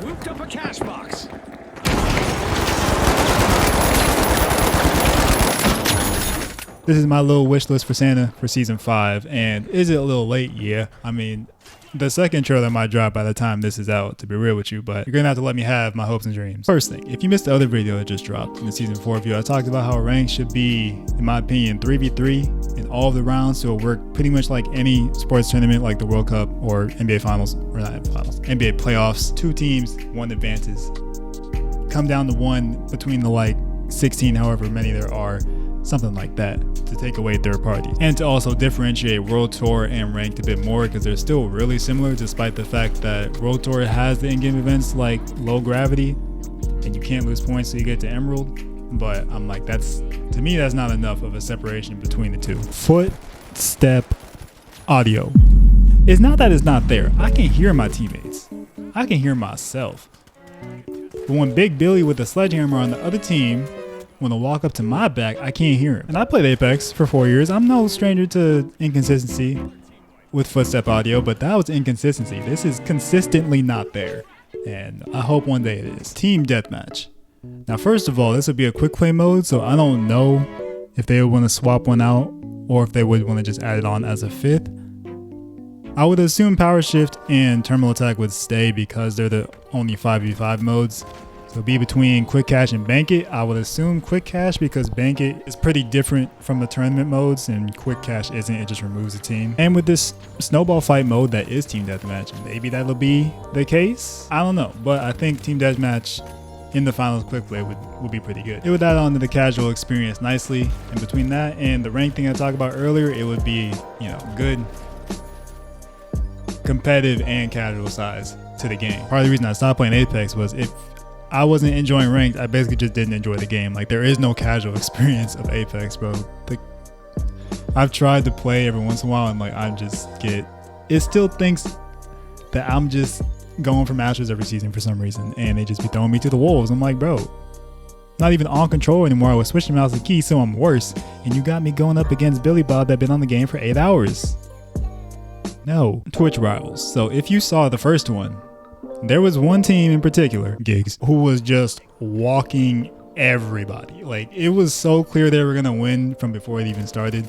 Whipped up a cash box. This is my little wish list for Santa for season 5. And is it a little late? Yeah. I mean, the second trailer might drop by the time this is out, to be real with you, but you're gonna have to let me have my hopes and dreams. First thing, if you missed the other video that just dropped in the season 4 review, I talked about how rank should be, in my opinion, 3v3 in all of the rounds, so it work pretty much like any sports tournament like the World Cup or NBA Finals, or not Finals, NBA playoffs. 2 teams, 1 advances. Come down to 1 between the like 16, however many there are, something like that, to take away third party, and to also differentiate World Tour and Ranked a bit more, because they're still really similar despite the fact that World Tour has the in-game events like low gravity and you can't lose points so you get to Emerald. But I'm like, that's, to me, that's not enough of a separation between the two. Footstep audio. It's not that it's not there. I can hear my teammates. I can hear myself. But when Big Billy with the sledgehammer on the other team, when I walk up to my back, I can't hear him. And I played Apex for 4 years. I'm no stranger to inconsistency with footstep audio, but that was inconsistency. This is consistently not there. And I hope one day it is. Team Deathmatch. Now, first of all, this would be a quick play mode, so I don't know if they would want to swap one out or if they would want to just add it on as a 5th. I would assume Power Shift and Terminal Attack would stay because they're the only 5v5 modes. So be between Quick Cash and Bank It. I would assume Quick Cash because Bank It is pretty different from the tournament modes and Quick Cash isn't, it just removes a team. And with this snowball fight mode that is Team Deathmatch, maybe that'll be the case. I don't know, but I think Team Deathmatch in the finals quick play would be pretty good. It would add on to the casual experience nicely. And between that and the rank thing I talked about earlier, it would be, you know, good competitive and casual size to the game. Part of the reason I stopped playing Apex was if I wasn't enjoying ranked, I basically just didn't enjoy the game. Like, there is no casual experience of Apex, bro. I've tried to play every once in a while and like it still thinks that I'm just going for Masters every season for some reason, and they just be throwing me to the wolves. I'm like, bro, not even on control anymore. I was switching mouse and keys, so I'm worse. And you got me going up against Billy Bob that been on the game for 8 hours. No. Twitch rivals. So if you saw the first one, there was one team in particular, Gigs, who was just walking everybody. Like, it was so clear they were gonna win from before it even started.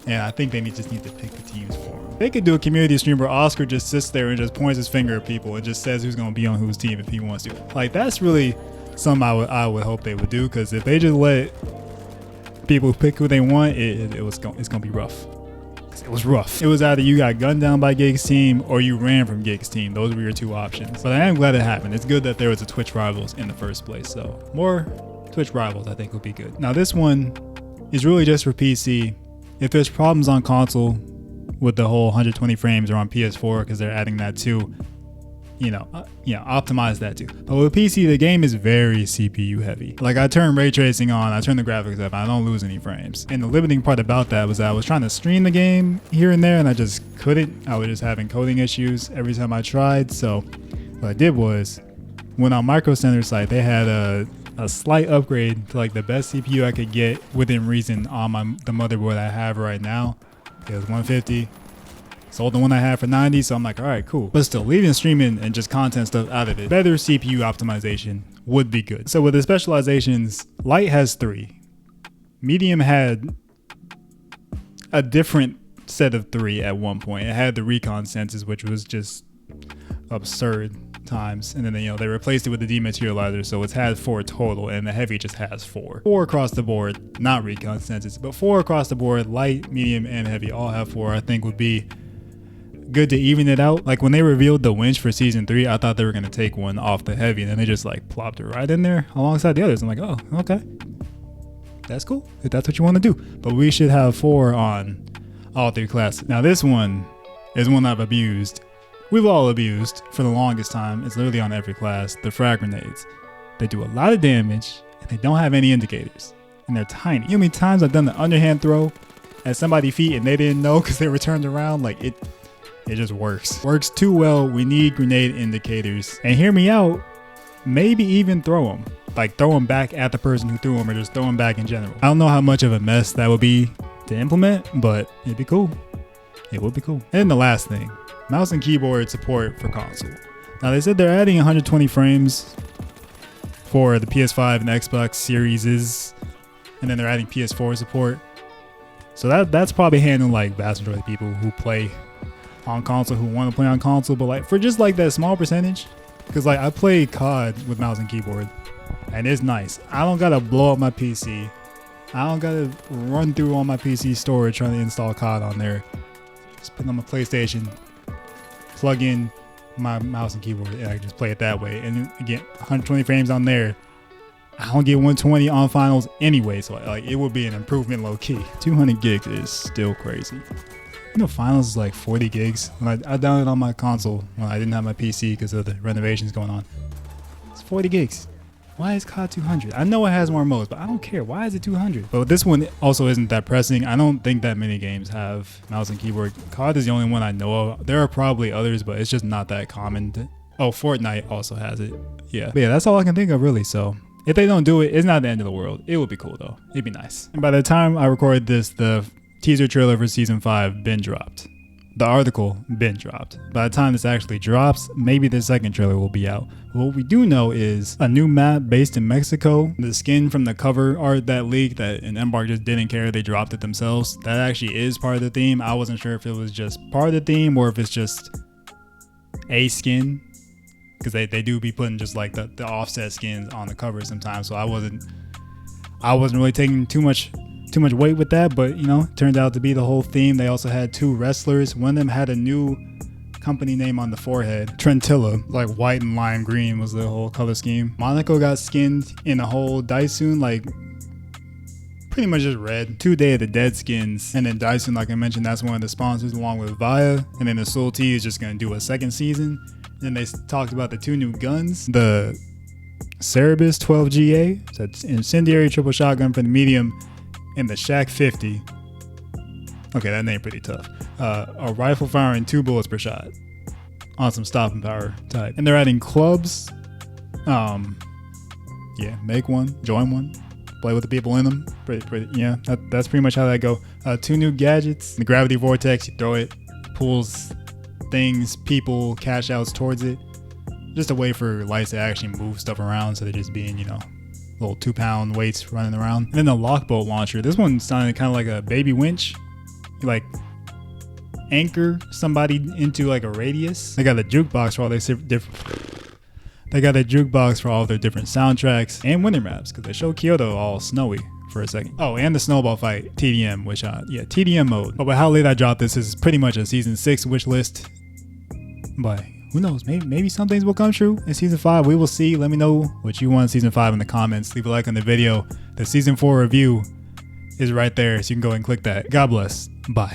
And I think they just need to pick the teams for them. They could do a community stream where Oscar just sits there and just points his finger at people and just says who's gonna be on whose team if he wants to. Like, that's really something I would hope they would do, because if they just let people pick who they want, it's gonna be rough. It was rough. It was either you got gunned down by Gig's team or you ran from Gig's team. Those were your 2 options. But I am glad it happened. It's good that there was a Twitch rivals in the first place. So more Twitch rivals I think would be good. Now this one is really just for PC. If there's problems on console with the whole 120 frames or on PS4, because they're adding that too, optimize that too. But with PC, the game is very CPU heavy. Like, I turn ray tracing on, I turn the graphics up, I don't lose any frames. And the limiting part about that was that I was trying to stream the game here and there and I just couldn't. I was just having coding issues every time I tried. So what I did was, went on Micro Center's site, they had a slight upgrade to like the best CPU I could get within reason on the motherboard I have right now. It was 150. Sold the one I had for 90, so I'm like, all right, cool. But still, leaving streaming and just content stuff out of it, better CPU optimization would be good. So with the specializations, Light has 3. Medium had a different set of 3 at one point. It had the recon senses, which was just absurd times. And then, they replaced it with the dematerializer, so it's had 4 total, and the heavy just has 4. 4 across the board, not recon senses, but 4 across the board. Light, medium, and heavy all have 4, I think would be good to even it out. Like, when they revealed the winch for season 3, I thought they were going to take one off the heavy, and then they just like plopped it right in there alongside the others. I'm like, oh, okay, that's cool if that's what you want to do. But we should have 4 on all 3 classes. Now this one is one I've abused. We've all abused for the longest time. It's literally on every class. The frag grenades. They do a lot of damage and they don't have any indicators, and they're tiny. You know how many times I've done the underhand throw at somebody's feet and they didn't know because they were turned around? Like, it just works too well. We need grenade indicators. And hear me out, maybe even throw them. Like, throw them back at the person who threw them, or just throw them back in general. I don't know how much of a mess that would be to implement, but it'd be cool. It would be cool. And then the last thing, mouse and keyboard support for console. Now they said they're adding 120 frames for the PS5 and Xbox Series, and then they're adding PS4 support. So that's probably handling like vast majority of people who play on console, who want to play on console, but like for just like that small percentage, because like I play COD with mouse and keyboard, and it's nice. I don't gotta blow up my PC. I don't gotta run through all my PC storage trying to install COD on there. Just put it on my PlayStation, plug in my mouse and keyboard, and I can just play it that way. And again, 120 frames on there. I don't get 120 on finals anyway, so like it would be an improvement low key. 200 gigs is still crazy. You know, finals is like 40 gigs. When I downloaded it on my console when I didn't have my PC because of the renovations going on. It's 40 gigs. Why is COD 200? I know it has more modes, but I don't care. Why is it 200? But this one also isn't that pressing. I don't think that many games have mouse and keyboard. COD is the only one I know of. There are probably others, but it's just not that common. Oh, Fortnite also has it. Yeah. But yeah, that's all I can think of really. So if they don't do it, it's not the end of the world. It would be cool though. It'd be nice. And by the time I record this, the teaser trailer for season 5 been dropped. The article been dropped. By the time this actually drops, maybe the second trailer will be out. What we do know is a new map based in Mexico. The skin from the cover art that leaked, that and Embark just didn't care, they dropped it themselves. That actually is part of the theme. I wasn't sure if it was just part of the theme or if it's just a skin, because they do be putting just like the offset skins on the cover sometimes. So I wasn't really taking too much weight with that, but you know, it turned out to be the whole theme. They also had 2 wrestlers. One of them had a new company name on the forehead, Trentilla, like white and lime green was the whole color scheme. Monaco got skinned in a whole Daisun, like pretty much just red. 2 Day of the Dead skins, and then Daisun, like I mentioned, that's one of the sponsors along with Via, and then the Soul T is just gonna do a second season. And then they talked about the 2 new guns, the Cerebus 12GA, that's incendiary triple shotgun for the medium, and the Shack 50. Okay, that name pretty tough. A rifle firing 2 bullets per shot on some stopping power type. And they're adding clubs. Yeah, make one, join one, play with the people in them. Yeah, that's pretty much how that go. 2 new gadgets. The gravity vortex, you throw it, pulls things, people, cash outs towards it. Just a way for lights to actually move stuff around, so they're just being, you know, little 2-pound weights running around. And then the lockbolt launcher. This one sounded kind of like a baby winch. You like anchor somebody into like a radius. They got a jukebox for all their different. They got a jukebox for all their different soundtracks and winter maps, because they show Kyoto all snowy for a second. Oh, and the snowball fight TDM, which yeah, TDM mode. But with how late I dropped this, is pretty much a season 6 wish list. But who knows? Maybe some things will come true in season 5. We will see. Let me know what you want in season 5 in the comments. Leave a like on the video. The season 4 review is right there, so you can go and click that. God bless. Bye.